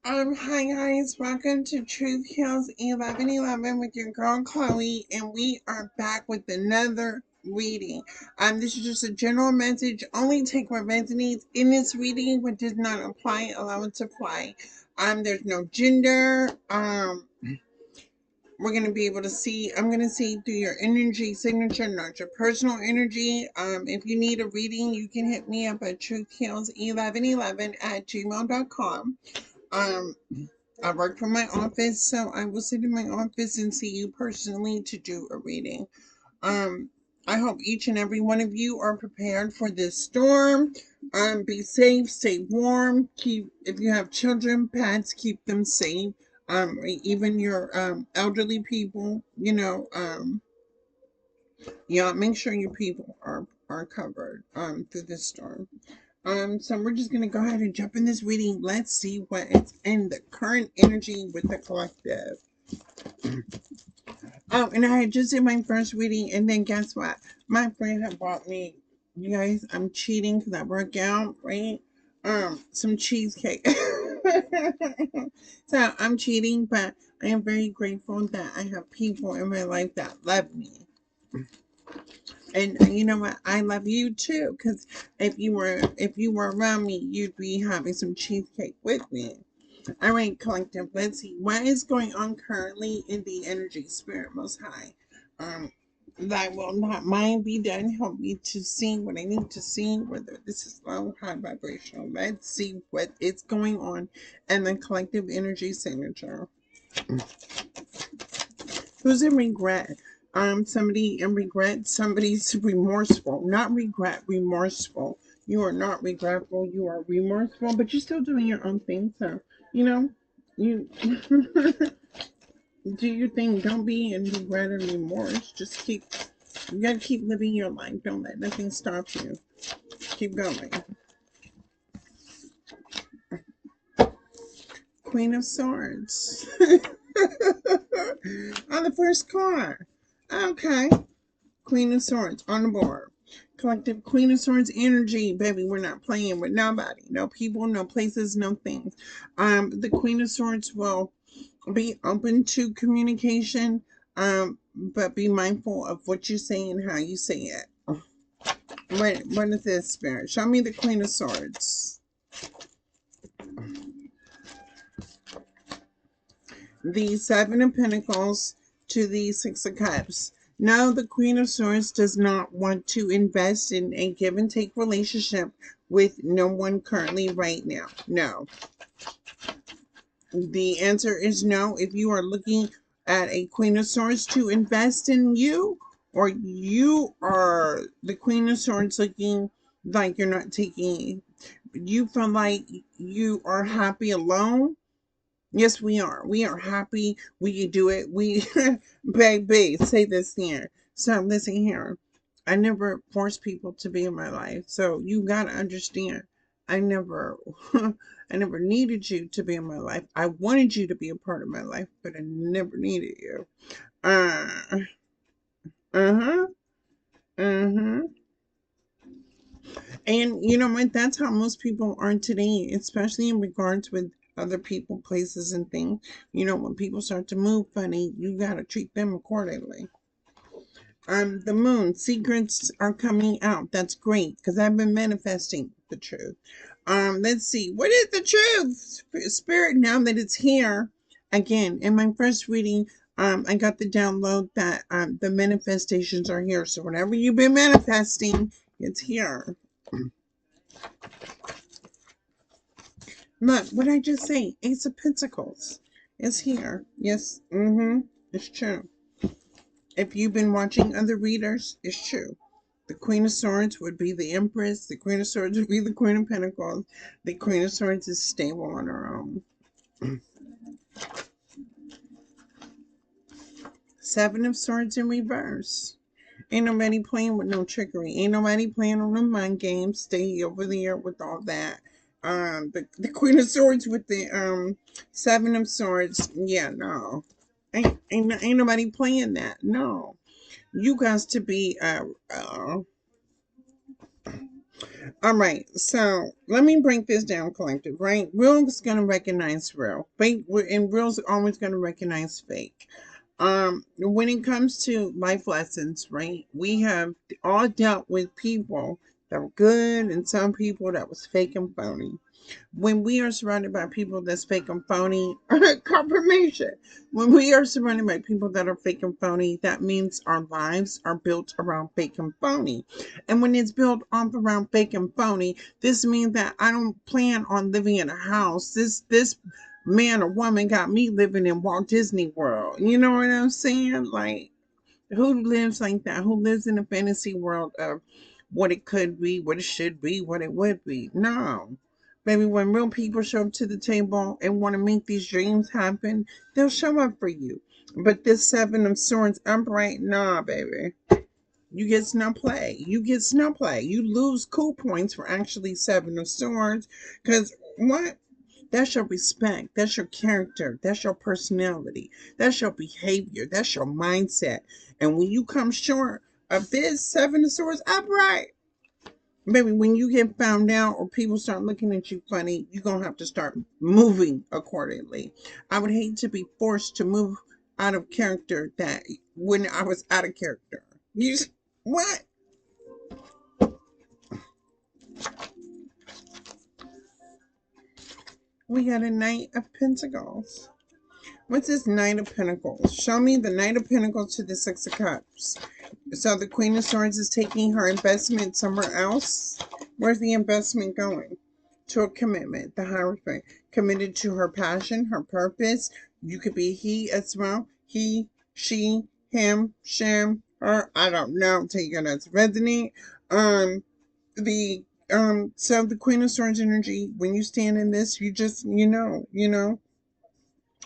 Hi guys, welcome to Truth Heals 1111 with your girl Chloe, and we are back with another reading. This is just a general message. Only take what resonates in this reading, what does not apply, allow it to fly. There's no gender. We're gonna be able to see. I'm gonna see through your energy signature, not your personal energy. If you need a reading, you can hit me up at truthheals1111 at gmail.com. Um, I work from my office, so I will sit in my office and see you personally to do a reading. Um, I hope each and every one of you are prepared for this storm. Be safe, stay warm. Keep if you have children, pets, keep them safe. Even your elderly people, yeah, make sure your people are covered through this storm. So we're just gonna go ahead and jump in this reading. Let's see what is in the current energy with the collective. Oh, and I had just did my first reading, and then guess what? My friend had bought me. You guys, I'm cheating because I work out, right? Some cheesecake. So I'm cheating, but I am very grateful that I have people in my life that love me. And you know what? I love you too, because if you were around me, you'd be having some cheesecake with me. All right, collective. Let's see what is going on currently in the energy spirit most high. Um, Thy will not mine be done. Help me to see what I need to see, whether this is low, high vibrational. Let's see what is going on in the collective energy signature. Who's in regret? Somebody in regret, somebody's remorseful. Not regret, remorseful. You are not regretful, you are remorseful, but you're still doing your own thing. So, you know, you do your thing. Don't be in regret or remorse. You gotta keep living your life. Don't let nothing stop you. Keep going. Queen of Swords. On the first card. Okay. Queen of Swords on the board. Collective Queen of Swords energy, baby. We're not playing with nobody, no people, no places, no things. The Queen of Swords will be open to communication, but be mindful of what you say and how you say it. What is this, Spirit? Show me the Queen of Swords. The Seven of Pentacles to the Six of Cups. No, the Queen of Swords does not want to invest in a give and take relationship with no one currently right now. No. The answer is no. If you are looking at a Queen of Swords to invest in you, or you are the Queen of Swords looking like you're not taking, you feel like you are happy alone. Yes, we are. We are happy. We can do it. We, baby, say this here. So listen here. I never force people to be in my life. So you gotta understand. I never, I never needed you to be in my life. I wanted you to be a part of my life, but I never needed you. Uh, uh-huh, uh-huh. And you know what? That's how most people are today, especially in regards with other people, places, and things. You know, when people start to move funny, you gotta treat them accordingly. The moon secrets are coming out. That's great because I've been manifesting the truth. Let's see. What is the truth? Spirit, now that it's here. Again, in my first reading, I got the download that the manifestations are here. So whatever you've been manifesting, it's here. Look, what I just say? Ace of Pentacles is here. Yes, it's true. If you've been watching other readers, it's true. The Queen of Swords would be the Empress. The Queen of Swords would be the Queen of Pentacles. The Queen of Swords is stable on her own. Seven of Swords in reverse. Ain't nobody playing with no trickery. Ain't nobody playing on the mind games. Stay over there with all that. The Queen of Swords with the Seven of Swords. Yeah, no. Ain't nobody playing that. No. You guys to be All right, so let me break this down, collective. Right, real is gonna recognize real, fake, and real's always gonna recognize fake. When it comes to life lessons, right, we have all dealt with people that were good and some people that was fake and phony. When we are surrounded by people that's fake and phony, confirmation. When we are surrounded by people that are fake and phony, that means our lives are built around fake and phony. And when it's built off around fake and phony, this means that I don't plan on living in a house. This man or woman got me living in Walt Disney World. You know what I'm saying? Like, who lives like that? Who lives in a fantasy world of what it could be, what it should be, what it would be? No. Baby, when real people show up to the table and want to make these dreams happen, they'll show up for you. But this Seven of Swords upright, nah, baby. You get snow play. You get snow play. You lose cool points for actually Seven of Swords. Because what? That's your respect. That's your character. That's your personality. That's your behavior. That's your mindset. And when you come short of this Seven of Swords upright, baby, when you get found out or people start looking at you funny, you're going to have to start moving accordingly. I would hate to be forced to move out of character that when I was out of character. You what? We got a Knight of Pentacles. What's this Knight of Pentacles? Show me the Knight of Pentacles to the Six of Cups. So the Queen of Swords is taking her investment somewhere else. Where's the investment going? To a commitment, the Hierophant. Committed to her passion, her purpose. You could be he as well. He, she, him, shim, her. I don't know. Take it as resonate. The so the Queen of Swords energy, when you stand in this, you just you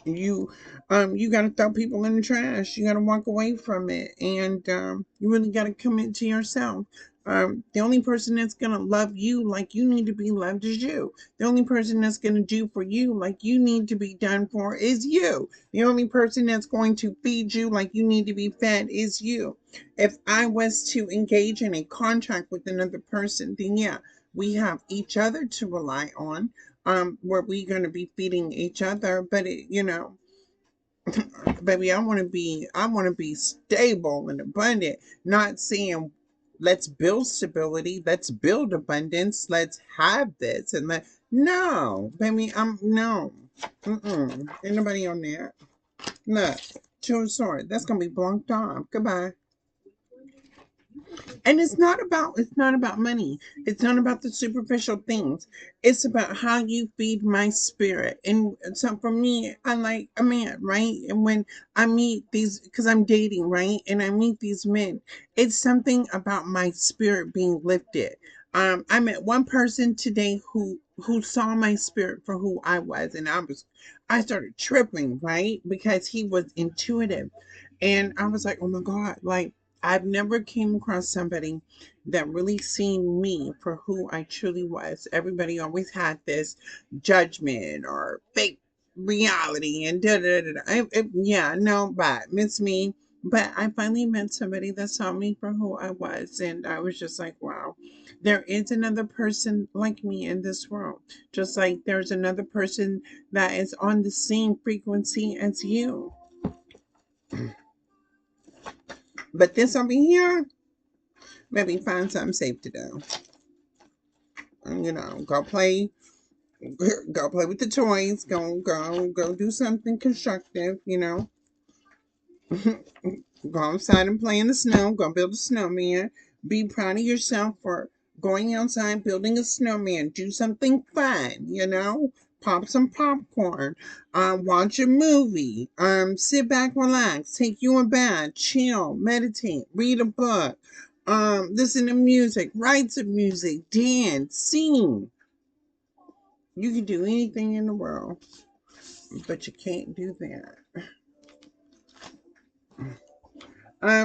you got to throw people in the trash. You got to walk away from it, and you really got to commit to yourself. The only person that's going to love you like you need to be loved is you. The only person that's going to do for you like you need to be done for is you. The only person that's going to feed you like you need to be fed is you. If I was to engage in a contract with another person, then yeah, we have each other to rely on, where we gonna be feeding each other. But baby, I want to be stable and abundant. Not saying let's build stability, let's build abundance, let's have this and let no, baby, I'm no, ain't nobody on that. Look, two of swords. That's gonna be blocked off. Goodbye. And it's not about money. It's not about the superficial things. It's about how you feed my spirit. And so for me, I like a man, right? And when I meet these, because I'm dating, right, and I meet these men, it's something about my spirit being lifted. I met one person today who saw my spirit for who I was, and I started tripping, right, because he was intuitive, and I was like, oh my god, like, I've never came across somebody that really seen me for who I truly was. Everybody always had this judgment or fake reality and da da da. Da. Yeah, no, but miss me. But I finally met somebody that saw me for who I was, and I was just like, wow, there is another person like me in this world. Just like there's another person that is on the same frequency as you. But this over here, maybe find something safe to do. Go play, go play with the toys. Go do something constructive. Go outside and play in the snow. Go build a snowman. Be proud of yourself for going outside building a snowman. Do something fun. Pop some popcorn. Watch a movie. Sit back, relax. Take you a bath. Chill. Meditate. Read a book. Listen to music. Write some music. Dance. Sing. You can do anything in the world, but you can't do that.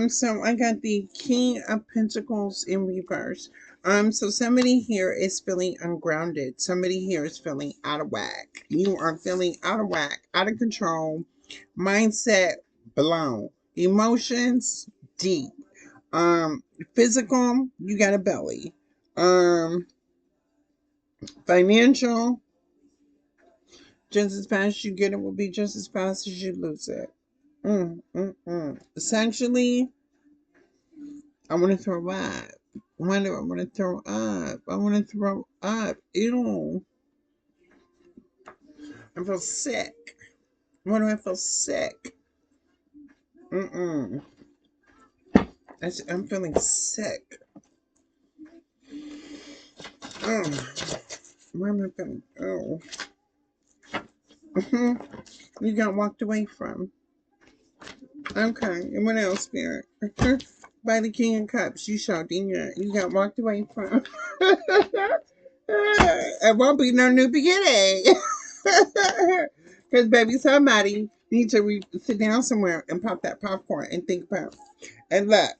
So I got the King of Pentacles in reverse. So somebody here is feeling ungrounded. Somebody here is feeling out of whack. You are feeling out of whack, out of control, mindset blown, emotions deep. Physical, you got a belly. Financial, just as fast as you get it will be just as fast as you lose it. Essentially, I want to throw up. Why do I want to throw up? I want to throw up. Ew. I feel sick. Why do I feel sick? Mm-mm. I'm feeling sick. Oh, where am I feeling? Oh. You got walked away from. Okay. And what else, Spirit? By the King of Cups, you showed you got walked away from. It won't be no new beginning. Because, baby, somebody needs to sit down somewhere and pop that popcorn and think about. And look,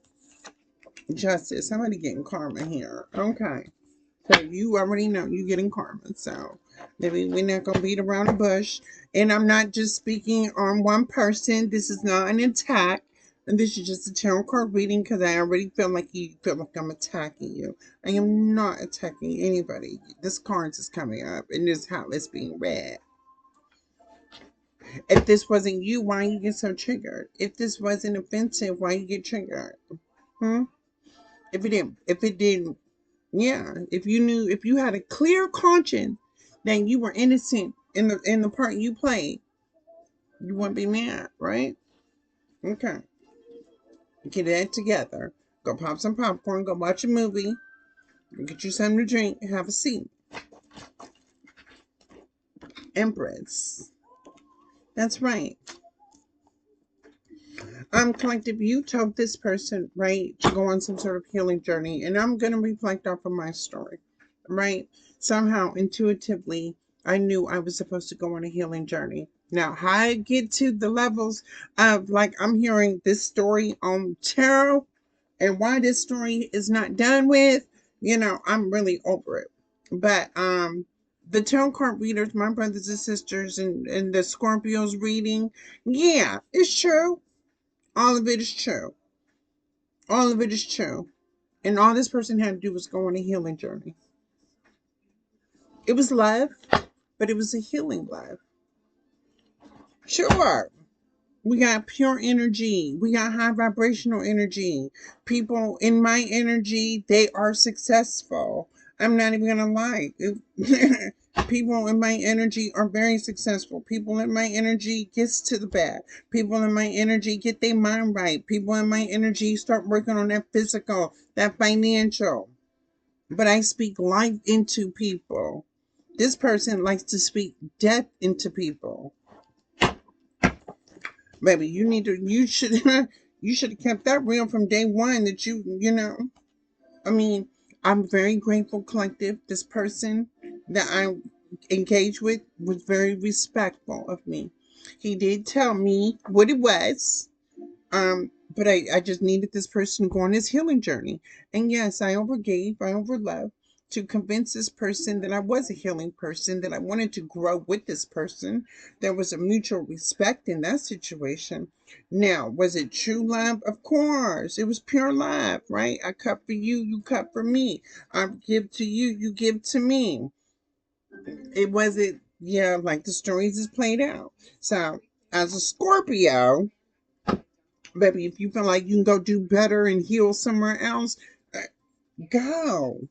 justice. Somebody getting karma here. Okay. So you already know you getting karma. So maybe we're not gonna beat around the bush. And I'm not just speaking on one person. This is not an attack. And this is just a tarot card reading because I already feel like you feel like I'm attacking you. I am not attacking anybody. This card is coming up and this is how it's being read. If this wasn't you, why you get so triggered? If this wasn't offensive, why you get triggered? Hmm? If it didn't, yeah, if you had a clear conscience that you were innocent in the part you played, you wouldn't be mad, right? Okay, get that together. Go pop some popcorn. Go watch a movie. Go get you something to drink. Have a seat. Empress. That's right. Collective, you told this person, right, to go on some sort of healing journey, and I'm gonna reflect off of my story, right? Somehow, intuitively, I knew I was supposed to go on a healing journey. Now, how I get to the levels of like I'm hearing this story on tarot and why this story is not done with, I'm really over it. But the tarot card readers, my brothers and sisters, and the Scorpios reading, yeah, it's true. All of it is true. All of it is true. And all this person had to do was go on a healing journey. It was love, but it was a healing love. Sure. We got pure energy. We got high vibrational energy. People in my energy, they are successful. I'm not even gonna lie. People in my energy are very successful. People in my energy gets to the bad. People in my energy get their mind right. People in my energy start working on that physical, that financial. But I speak life into people. This person likes to speak death into people. Baby, you should you should have kept that real from day one that I mean, I'm very grateful, collective. This person that I engaged with was very respectful of me. He did tell me what it was. But I just needed this person to go on his healing journey. And yes, I overgave, I overloved to convince this person that I was a healing person, that I wanted to grow with this person. There was a mutual respect in that situation. Now, was it true love? Of course. It was pure love, right? I cut for you, you cut for me. I give to you, you give to me. It wasn't, yeah, like the stories is played out. So, as a Scorpio, baby, if you feel like you can go do better and heal somewhere else, uh, go.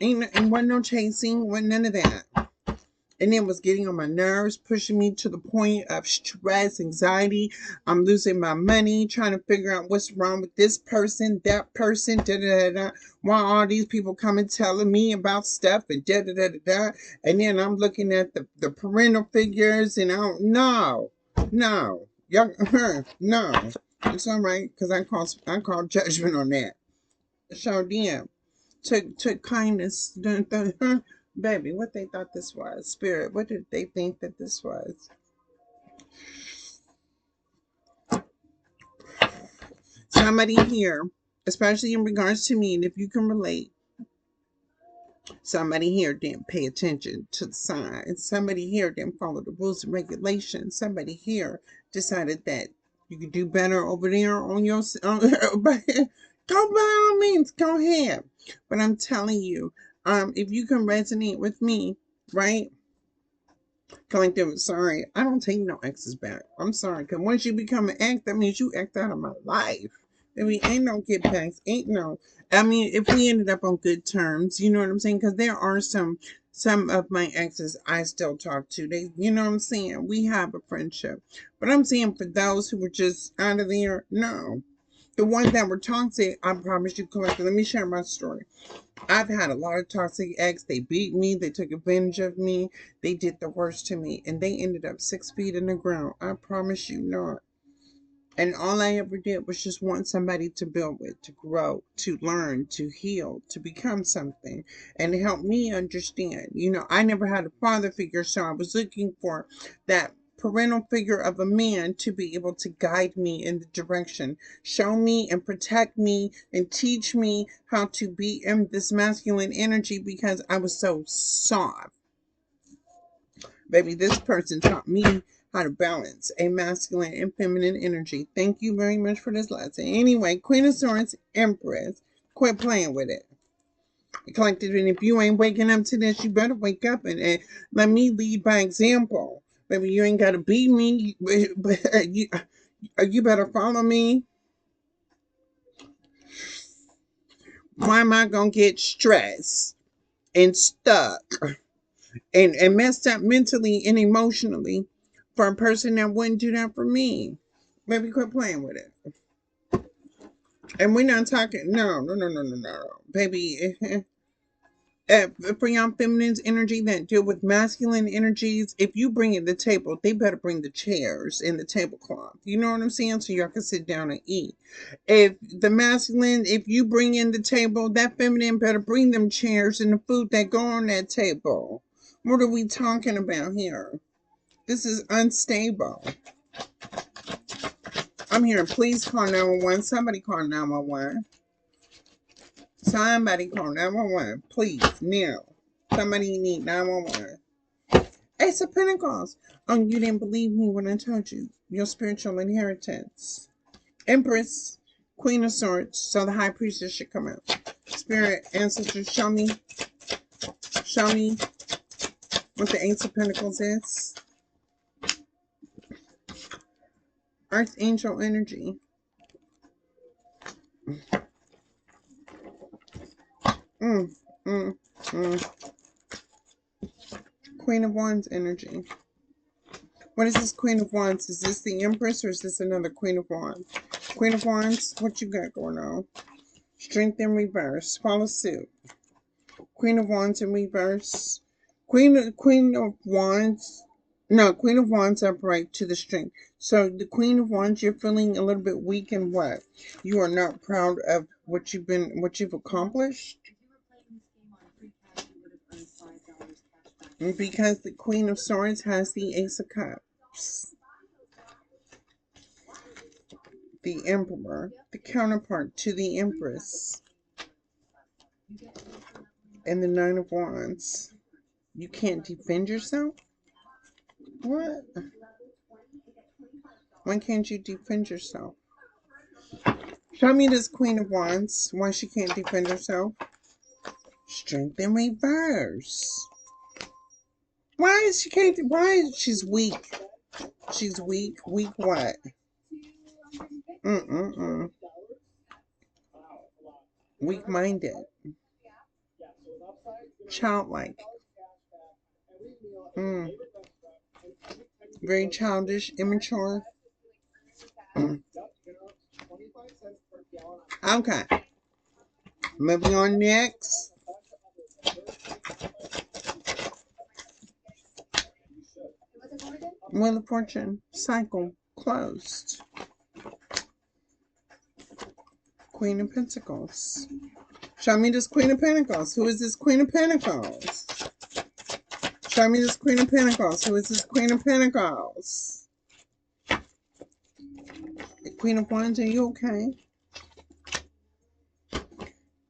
Ain't wasn't no chasing, wasn't none of that. And it was getting on my nerves, pushing me to the point of stress, anxiety. I'm losing my money, trying to figure out what's wrong with this person, that person, da da da da. Why all these people coming telling me about stuff and da da da da da. And then I'm looking at the parental figures and I don't know. No. Y'all, no. It's all right because I call judgment on that. So damn. Took kindness. Baby, what they thought this was. Spirit, what did they think that this was? Somebody here, especially in regards to me, and if you can relate, somebody here didn't pay attention to the signs. Somebody here didn't follow the rules and regulations. Somebody here decided that you could do better over there on your Go by all means, go ahead. But I'm telling you, if you can resonate with me, right? Collective, sorry, I don't take no exes back. I'm sorry, because once you become an ex, that means you act out of my life. I mean, ain't no get backs, ain't no. I mean, if we ended up on good terms, you know what I'm saying? Because there are some of my exes I still talk to. They, you know what I'm saying? We have a friendship, but I'm saying for those who were just out of there, no. The ones that were toxic, I promise you, collective. Let me share my story. I've had a lot of toxic ex. They beat me. They took advantage of me. They did the worst to me. And they ended up 6 feet in the ground. I promise you not. And all I ever did was just want somebody to build with, to grow, to learn, to heal, to become something, and to help me understand. You know, I never had a father figure, so I was looking for that parental figure of a man to be able to guide me in the direction, show me and protect me and teach me how to be in this masculine energy because I was so soft. Baby, this person taught me how to balance a masculine and feminine energy. Thank you very much for this lesson. Anyway, Queen of Swords, Empress. Quit playing with it. Collective, and if you ain't waking up to this, you better wake up and let me lead by example. Baby, you ain't got to beat me, but you better follow me. Why am I going to get stressed and stuck and messed up mentally and emotionally for a person that wouldn't do that for me? Baby, quit playing with it. And we're not talking, no. Baby, for young feminines energy that deal with masculine energies, if you bring in the table, they better bring the chairs and the tablecloth. You know what I'm saying? So y'all can sit down and eat. If the masculine, if you bring in the table, that feminine better bring them chairs and the food that go on that table. What are we talking about here? This is unstable. I'm hearing, please call 911. Somebody call 911. Somebody call 911. Please, now. Somebody need 911. Ace of Pentacles. Oh, you didn't believe me when I told you. Your spiritual inheritance. Empress. Queen of Swords. So the High Priestess should come out. Spirit, ancestors, show me. Show me what the Ace of Pentacles is. Earth Angel energy. Mm, mm, mm. Queen of Wands energy. What is this Queen of Wands? Is this the Empress or is this another Queen of Wands? Queen of Wands, what you got going on? Strength in reverse. Follow suit. Queen of Wands in reverse. Queen of Wands. No, Queen of Wands upright to the strength. So the Queen of Wands, you're feeling a little bit weak in what? You are not proud of what you've accomplished. Because the Queen of Swords has the Ace of Cups. The Emperor, the counterpart to the Empress. And the Nine of Wands. You can't defend yourself? What? Why can't you defend yourself? Show me this Queen of Wands. Why she can't defend herself? Strength in reverse. Why is she can't? Why is she's weak? She's weak. Weak what? Mm. Weak-minded. Childlike. Mm. Very childish, immature. Okay. Moving on next. Wheel of Fortune. Cycle. Closed. Queen of Pentacles. Show me this Queen of Pentacles. Who is this Queen of Pentacles? Show me this Queen of Pentacles. Who is this Queen of Pentacles? The Queen of Wands, are you okay?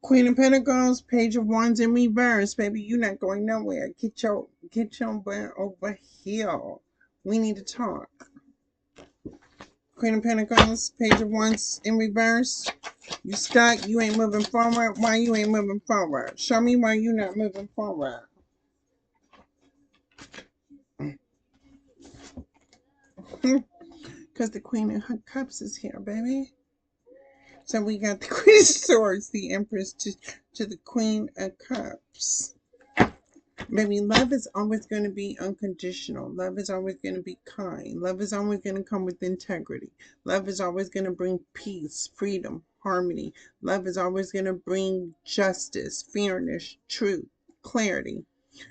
Queen of Pentacles, Page of Wands in reverse. Baby, you're not going nowhere. Get your butt over here. We need to talk. Queen of Pentacles, Page of Wands in reverse. You stuck. You ain't moving forward. Why you ain't moving forward? Show me why you not moving forward. Because the Queen of Cups is here, baby. So we got the Queen of Swords, the Empress to the Queen of Cups. Baby, love is always going to be unconditional. Love is always going to be kind. Love is always going to come with integrity. Love is always going to bring peace, freedom, harmony. Love is always going to bring justice, fairness, truth, clarity.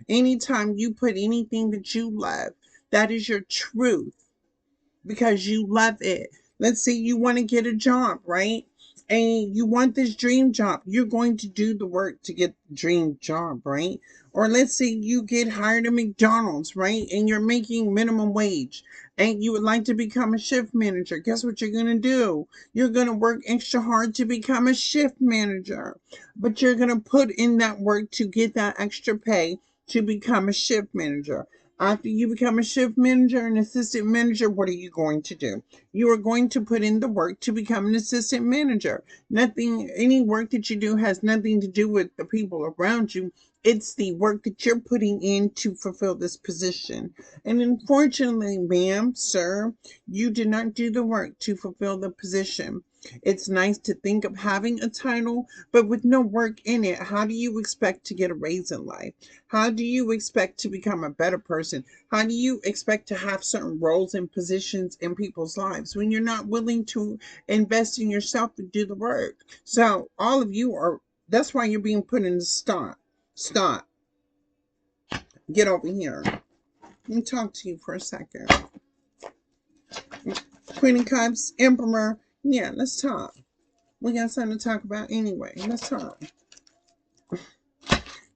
Anytime you put anything that you love, that is your truth because you love it. Let's say you want to get a job, right? And you want this dream job. You're going to do the work to get the dream job, right? Or let's say you get hired at McDonald's, right? And you're making minimum wage and you would like to become a shift manager. Guess what you're going to do? You're going to work extra hard to become a shift manager. But you're going to put in that work to get that extra pay to become a shift manager. After you become a shift manager and assistant manager, what are you going to do? You are going to put in the work to become an assistant manager. Nothing, any work that you do has nothing to do with the people around you. It's the work that you're putting in to fulfill this position. And unfortunately, ma'am, sir, you did not do the work to fulfill the position. It's nice to think of having a title, but with no work in it, how do you expect to get a raise in life? How do you expect to become a better person? How do you expect to have certain roles and positions in people's lives when you're not willing to invest in yourself and do the work? So all of you are, that's why you're being put in the stop. Stop. Get over here. Let me talk to you for a second. Queen of Cups, Emperor. Yeah, let's talk. We got something to talk about anyway. Let's talk.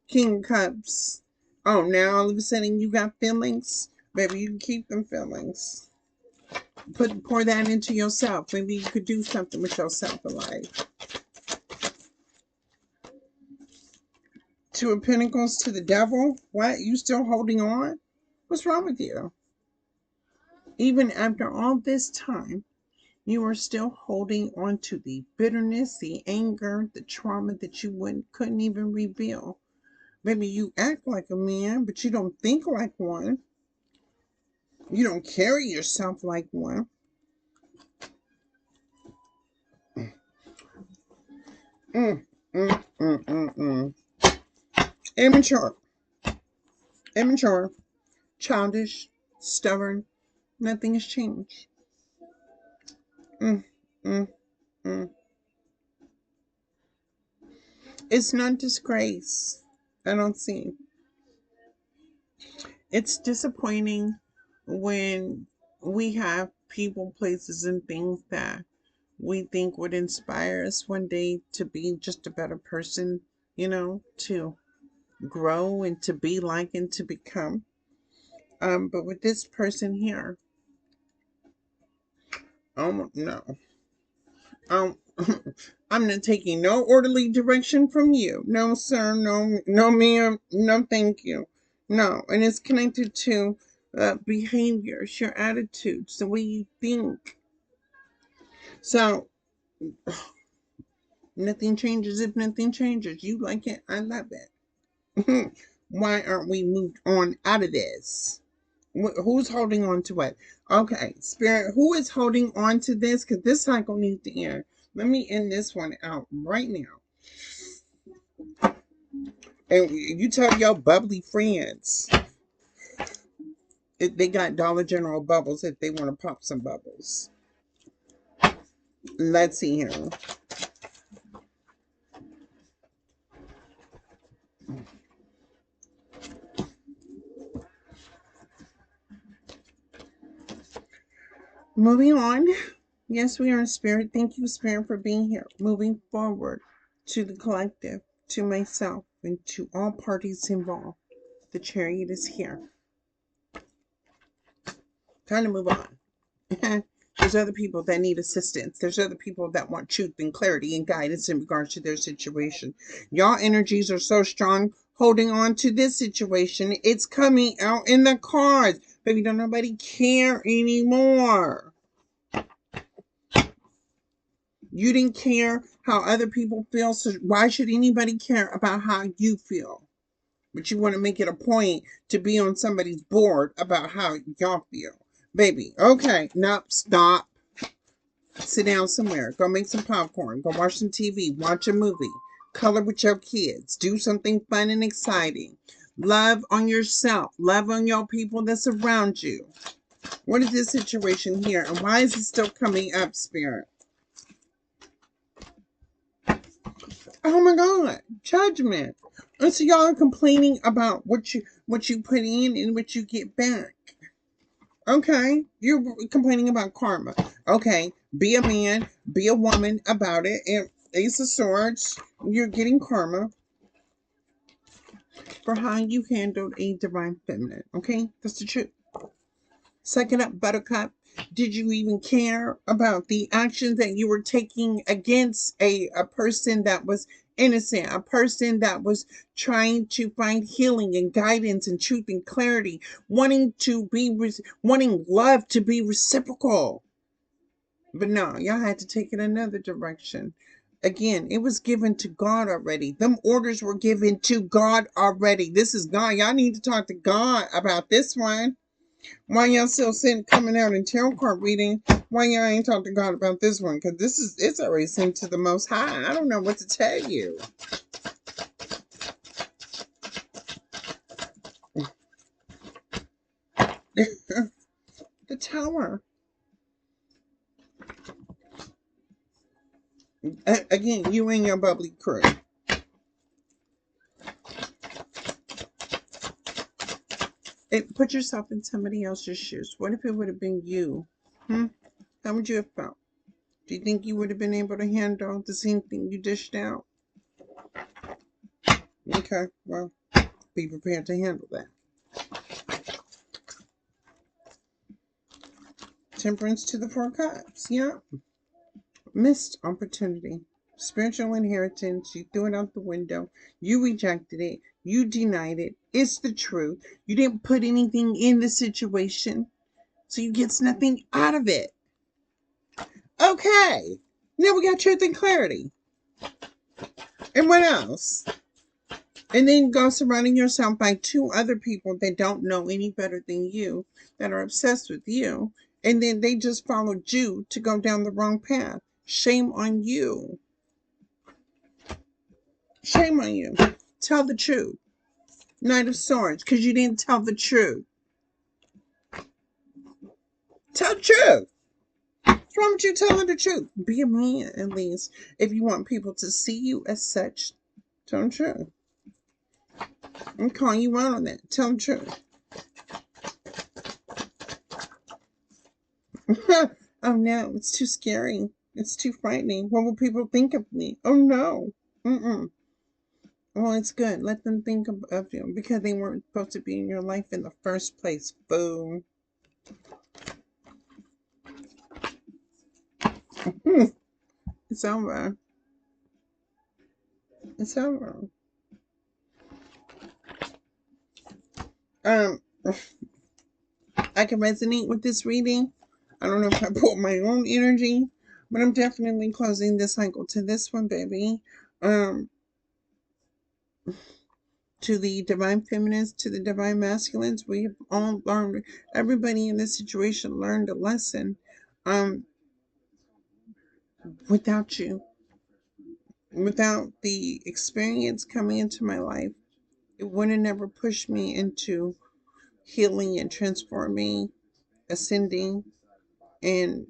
King of Cups. Oh, now all of a sudden you got feelings? Baby, you can keep them feelings. Pour that into yourself. Maybe you could do something with yourself in life. Two of Pentacles to the Devil. What? You still holding on? What's wrong with you? Even after all this time, you are still holding on to the bitterness, the anger, the trauma that you couldn't even reveal. Maybe you act like a man, but you don't think like one. You don't carry yourself like one. Mm, mm, mm, mm, mm. Immature. Immature. Childish. Stubborn. Nothing has changed. Mm, mm, mm. It's not disgrace. I don't see. It's disappointing when we have people, places, and things that we think would inspire us one day to be just a better person, to grow and to be like and to become. But with this person here, no. Um, I'm not taking no orderly direction from you. No, sir. No, no, ma'am. No, thank you. No, and it's connected to behaviors, your attitudes, the way you think. So nothing changes if nothing changes. You like it, I love it. Why aren't we moved on out of this? Who's holding on to it? Okay, Spirit, who is holding on to this? Because this cycle needs to end. Let me end this one out right now. And you tell your bubbly friends if they got Dollar General bubbles if they want to pop some bubbles. Let's see here. Moving on. Yes, we are in Spirit. Thank you, Spirit, for being here. Moving forward to the collective, to myself, and to all parties involved. The Chariot is here. Time to move on. There's other people that need assistance. There's other people that want truth and clarity and guidance in regards to their situation. Y'all energies are so strong holding on to this situation. It's coming out in the cards. Baby, don't nobody care anymore. You didn't care how other people feel, so why should anybody care about how you feel? But you want to make it a point to be on somebody's board about how y'all feel. Baby, okay, nope, stop. Sit down somewhere. Go make some popcorn. Go watch some TV. Watch a movie. Color with your kids. Do something fun and exciting. Love on yourself. Love on your people that surround you. What is this situation here? And why is it still coming up, Spirit? Oh my God. Judgment. And so y'all are complaining about what you put in and what you get back. Okay. You're complaining about karma. Okay. Be a man, be a woman about it. And Ace of Swords, you're getting karma for how you handled a divine feminine. Okay? That's the truth. Second up, Buttercup. Did you even care about the actions that you were taking against a person that was innocent, a person that was trying to find healing and guidance and truth and clarity, wanting love to be reciprocal? But no, y'all had to take it another direction. Again, it was given to God already. Them orders were given to God already. This is God. Y'all need to talk to God about this one. Why y'all still coming out in tarot card reading? Why y'all ain't talk to God about this one? Because it's already sent to the Most High. I don't know what to tell you. The Tower. Again, you and your bubbly crew. Put yourself in somebody else's shoes. What if it would have been you? How would you have felt? Do you think you would have been able to handle the same thing you dished out? Okay, well, be prepared to handle that. Temperance to the Four Cups. Yeah. Missed opportunity. Spiritual inheritance. You threw it out the window. You rejected it. You denied it. It's the truth. You didn't put anything in the situation, so you get nothing out of it. Okay. Now we got truth and clarity. And what else? And then go surrounding yourself by two other people that don't know any better than you, that are obsessed with you. And then they just followed you to go down the wrong path. Shame on you. Shame on you. Tell the truth. Knight of Swords, because you didn't tell the truth. Tell the truth. What's wrong with you telling the truth? Be a man, at least. If you want people to see you as such, tell the truth. I'm calling you out on that. Tell the truth. Oh no, it's too scary. It's too frightening. What will people think of me? Oh no. Mm-mm. Well, it's good. Let them think of you because they weren't supposed to be in your life in the first place. Boom. It's over. It's over. Um, I can resonate with this reading. I don't know if I pulled my own energy, but I'm definitely closing this cycle to this one, baby. To the divine feminines, to the divine masculines, we have all learned. Everybody in this situation learned a lesson. Without you, without the experience coming into my life, it would have never pushed me into healing and transforming, ascending, and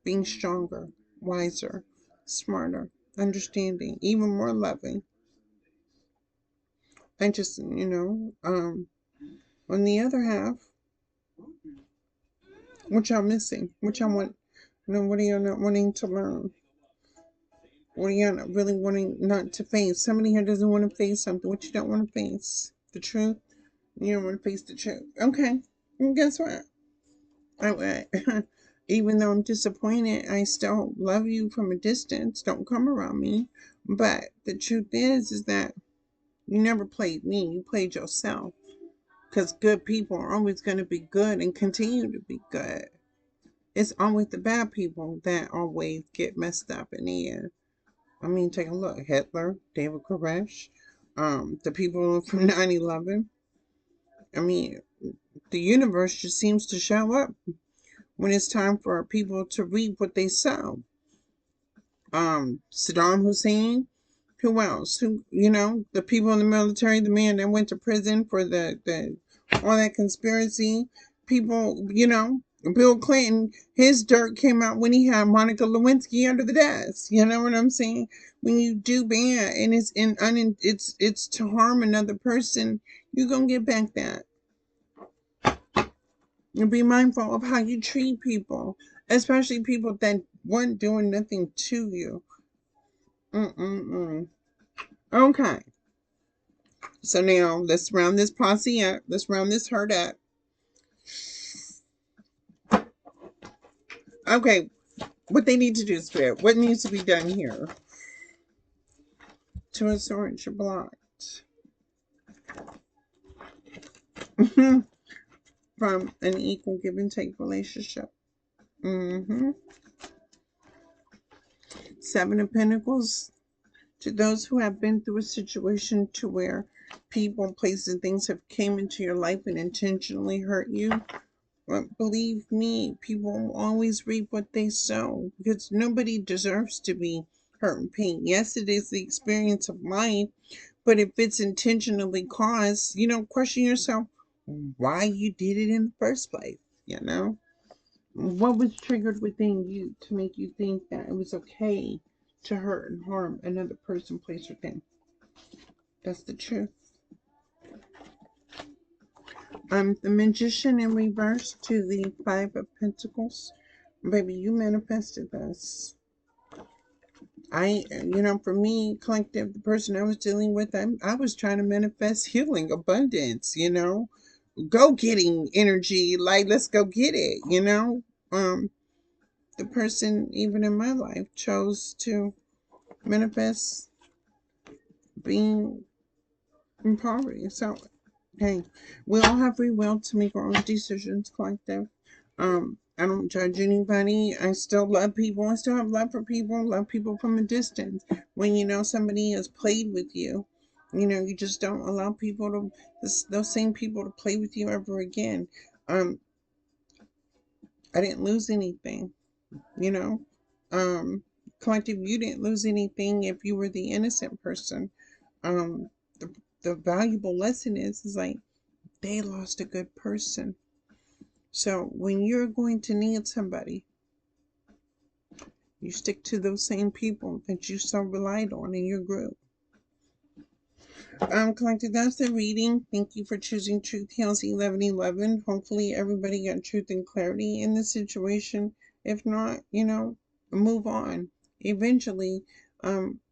being stronger, wiser, smarter, understanding, even more loving. I just, on the other half, what y'all missing? What y'all want? What are y'all not wanting to learn? What are y'all not really wanting not to face? Somebody here doesn't want to face something. What you don't want to face? The truth? You don't want to face the truth. Okay. And guess what? Even though I'm disappointed, I still love you from a distance. Don't come around me. But the truth is that you never played me. You played yourself. Because good people are always going to be good and continue to be good. It's always the bad people that always get messed up in the end. I mean, take a look. Hitler, David Koresh, the people from 9/11. I mean, the universe just seems to show up when it's time for people to reap what they sow. Saddam Hussein. Who else? Who, the people in the military, the man that went to prison for the all that conspiracy. People, Bill Clinton, his dirt came out when he had Monica Lewinsky under the desk. You know what I'm saying? When you do bad and it's to harm another person, you're gonna get back that. And be mindful of how you treat people, especially people that weren't doing nothing to you. Mm-mm-mm. Okay. So now let's round this posse up. Let's round this herd up. Okay, what they need to do, Spirit. What needs to be done here? Two of Swords, you're blocked. From an equal give and take relationship. Mm-hmm. Seven of Pentacles. To those who have been through a situation to where people, places, and things have came into your life and intentionally hurt you. But believe me, people always reap what they sow because nobody deserves to be hurt and pain. Yes, it is the experience of life, but if it's intentionally caused, question yourself why you did it in the first place. What was triggered within you to make you think that it was okay to hurt and harm another person, place, or thing? That's the truth. The Magician in reverse to the Five of Pentacles. Baby, you manifested this. For me, collective, the person I was dealing with, I was trying to manifest healing, abundance, go getting energy. Like, let's go get it, The person, even in my life, chose to manifest being in poverty. So, hey, we all have free will to make our own decisions, collective. I don't judge anybody. I still love people. I still have love for people. Love people from a distance. When somebody has played with you, you just don't allow people to those same people to play with you ever again. I didn't lose anything. You know, collective, you didn't lose anything if you were the innocent person. Um, the valuable lesson is like they lost a good person. So when you're going to need somebody, you stick to those same people that you so relied on in your group. Collective, that's the reading. Thank you for choosing Truth Heals 1111. Hopefully everybody got truth and clarity in this situation. If not, move on. Eventually,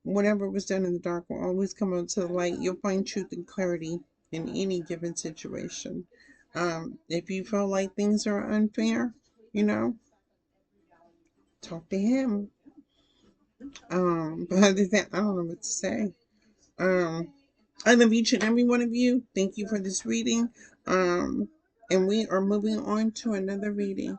whatever was done in the dark will always come out to the light. You'll find truth and clarity in any given situation. If you feel like things are unfair, talk to him. But other than that, I don't know what to say. I love each and every one of you. Thank you for this reading. And we are moving on to another reading.